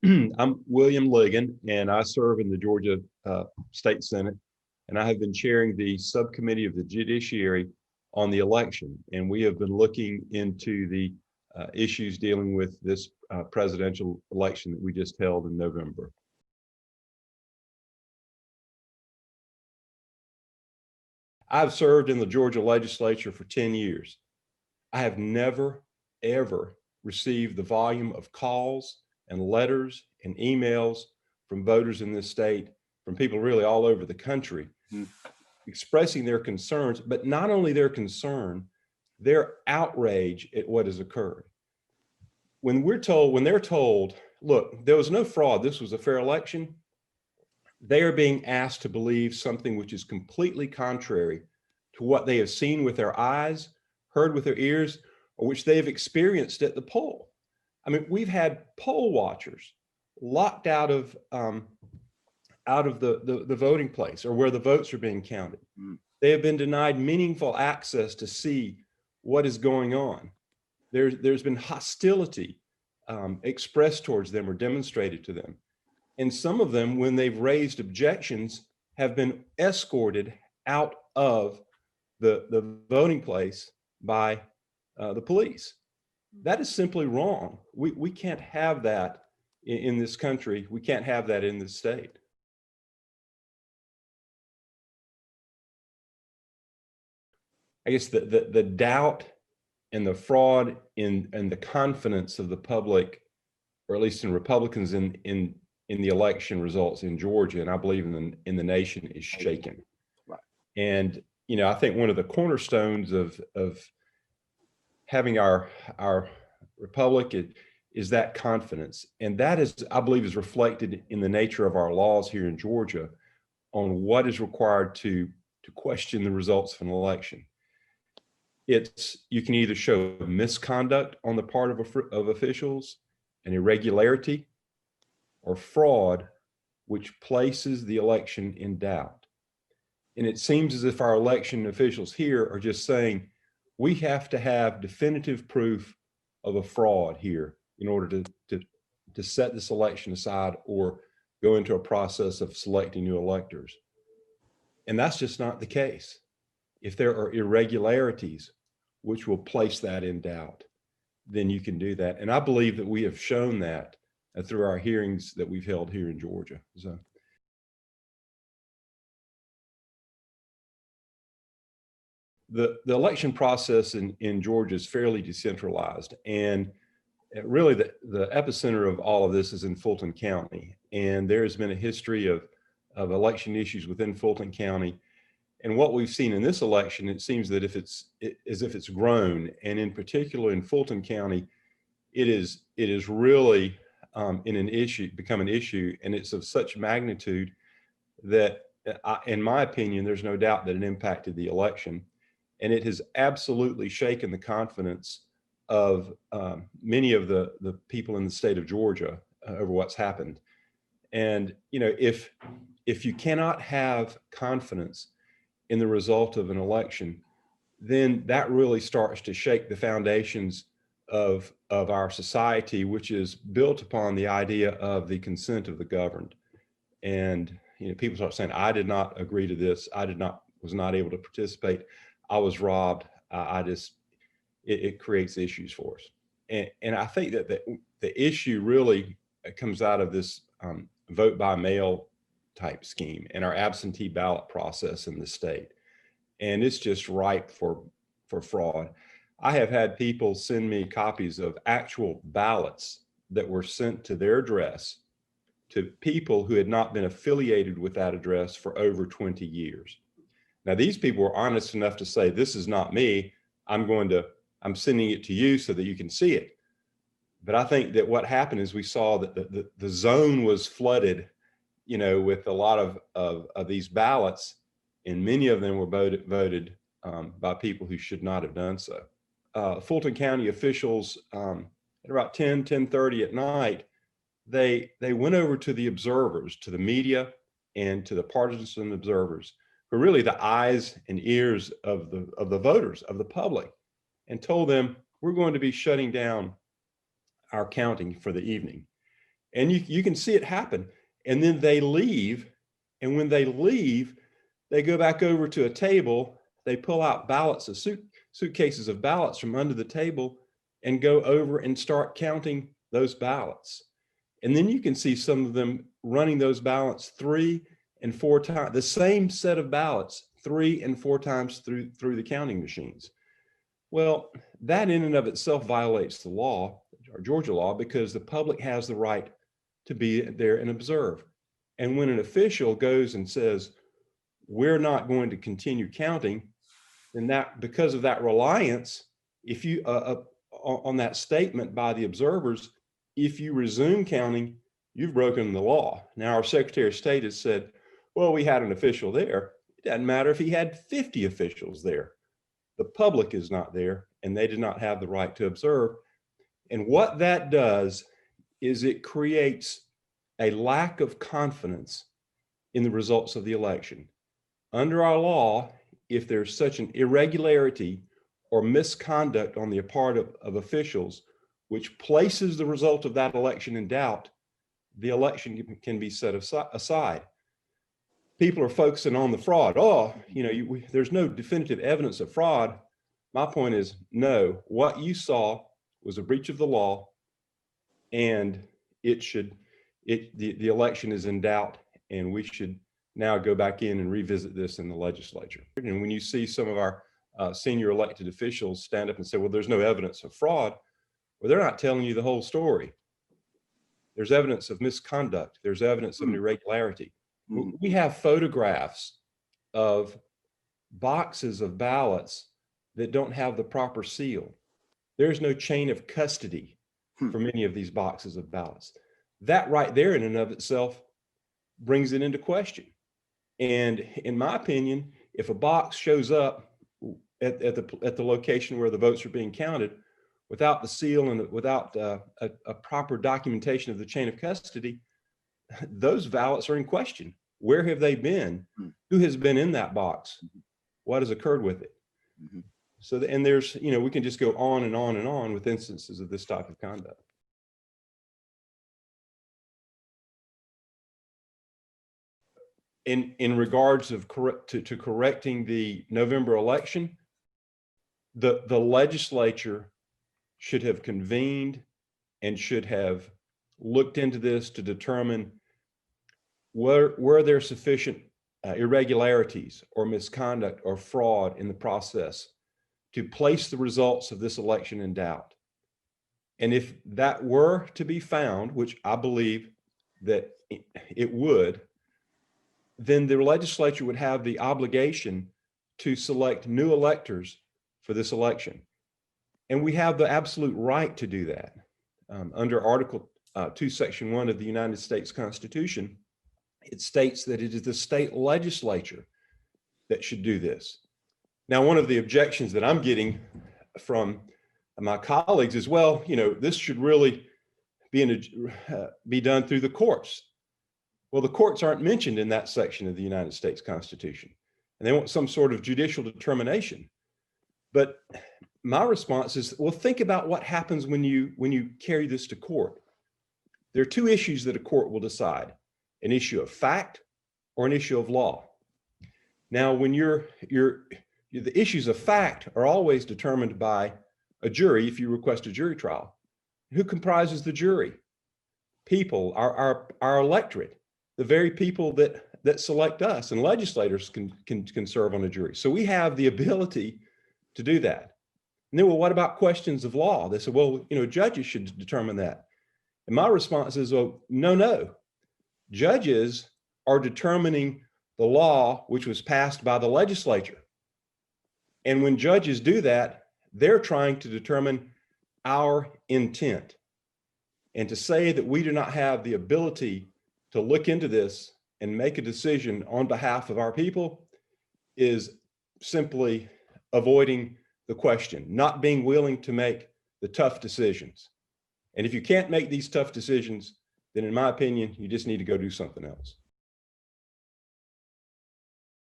I'm William Ligon, and I serve in the Georgia State Senate, and I have been chairing the subcommittee of the Judiciary on the election. And we have been looking into the issues dealing with this presidential election that we just held in November. I've served in the Georgia legislature for 10 years. I have never, ever received the volume of calls and letters and emails from voters in this state, from people really all over the country, expressing their concerns, but not only their concern, their outrage at what has occurred. When they're told, look, there was no fraud, this was a fair election, they are being asked to believe something which is completely contrary to what they have seen with their eyes, heard with their ears, or which they have experienced at the poll. I mean, we've had poll watchers locked out of the voting place or where the votes are being counted. They have been denied meaningful access to see what is going on. There's been hostility expressed towards them or demonstrated to them. And some of them, when they've raised objections, have been escorted out of the voting place by the police. That is simply wrong. We can't have that in this country. We can't have that in this state. I guess the doubt and the fraud and the confidence of the public, or at least in Republicans in the election results in Georgia, and I believe in the nation, is shaken. Right. And I think one of the cornerstones of having our republic is that confidence, and that is, I believe, is reflected in the nature of our laws here in Georgia on what is required to question the results of an election. You can either show misconduct on the part of officials, an irregularity, or fraud, which places the election in doubt. And it seems as if our election officials here are just saying, we have to have definitive proof of a fraud here in order to set this election aside or go into a process of selecting new electors. And that's just not the case. If there are irregularities which will place that in doubt, then you can do that. And I believe that we have shown that through our hearings that we've held here in Georgia. So. The election process in Georgia is fairly decentralized, and really the epicenter of all of this is in Fulton County. And there has been a history of election issues within Fulton County. And what we've seen in this election, it seems that as if it's grown, and in particular in Fulton County, it is really become an issue, and it's of such magnitude that, in my opinion, there's no doubt that it impacted the election. And it has absolutely shaken the confidence of many of the people in the state of Georgia over what's happened. And if you cannot have confidence in the result of an election, then that really starts to shake the foundations of our society, which is built upon the idea of the consent of the governed. And people start saying, I did not agree to this. Was not able to participate. I was robbed. It creates issues for us. And I think that the issue really comes out of this vote by mail type scheme and our absentee ballot process in the state. And it's just ripe for fraud. I have had people send me copies of actual ballots that were sent to their address to people who had not been affiliated with that address for over 20 years. Now, these people were honest enough to say, this is not me. I'm sending it to you so that you can see it. But I think that what happened is we saw that the zone was flooded, with a lot of these ballots, and many of them were voted by people who should not have done so. Fulton County officials, at about 10:30 at night, they went over to the observers, to the media, and to the partisan observers, who are really the eyes and ears of the voters, of the public, and told them, we're going to be shutting down our counting for the evening. And you can see it happen. And then they leave. And when they leave, they go back over to a table. They pull out ballots, suitcases of ballots from under the table, and go over and start counting those ballots. And then you can see some of them running those ballots 3 and 4 times, the same set of ballots 3 and 4 times through the counting machines. Well, that in and of itself violates the law, our Georgia law, because the public has the right to be there and observe. And when an official goes and says, we're not going to continue counting, then that, because of that reliance, if you on that statement by the observers, if you resume counting, you've broken the law. Now, our Secretary of State has said, well, we had an official there. It doesn't matter if he had 50 officials there. The public is not there, and they do not have the right to observe. And what that does is it creates a lack of confidence in the results of the election. Under our law, if there's such an irregularity or misconduct on the part of officials, which places the result of that election in doubt, the election can be set aside. People are focusing on the fraud. Oh, there's no definitive evidence of fraud. My point is, no, what you saw was a breach of the law, and the election is in doubt, and we should now go back in and revisit this in the legislature. And when you see some of our senior elected officials stand up and say, well, there's no evidence of fraud, well, they're not telling you the whole story. There's evidence of misconduct. There's evidence of an irregularity. We have photographs of boxes of ballots that don't have the proper seal. There's no chain of custody for many of these boxes of ballots. That right there in and of itself brings it into question. And in my opinion, if a box shows up at the location where the votes are being counted without the seal and without a proper documentation of the chain of custody, those ballots are in question. Where have they been? Who has been in that box? What has occurred with it? So, and there's, we can just go on and on and on with instances of this type of conduct. In regards of to correcting the November election, the legislature should have convened and should have looked into this to determine were there sufficient irregularities or misconduct or fraud in the process to place the results of this election in doubt. And if that were to be found, which I believe that it would, then the legislature would have the obligation to select new electors for this election. And we have the absolute right to do that. Under Article 2, Section 1 of the United States Constitution, it states that it is the state legislature that should do this. Now, one of the objections that I'm getting from my colleagues is, well, this should really be done through the courts. Well, the courts aren't mentioned in that section of the United States Constitution, and they want some sort of judicial determination. But my response is, well, think about what happens when you carry this to court. There are two issues that a court will decide: an issue of fact or an issue of law. Now, when the issues of fact are always determined by a jury if you request a jury trial. Who comprises the jury? People, our electorate, the very people that select us, and legislators can serve on a jury. So we have the ability to do that. And then, well, what about questions of law? They said, well, judges should determine that. And my response is, well, no. Judges are determining the law which was passed by the legislature. And when judges do that, they're trying to determine our intent. And to say that we do not have the ability to look into this and make a decision on behalf of our people is simply avoiding the question, not being willing to make the tough decisions. And if you can't make these tough decisions, then in my opinion, you just need to go do something else.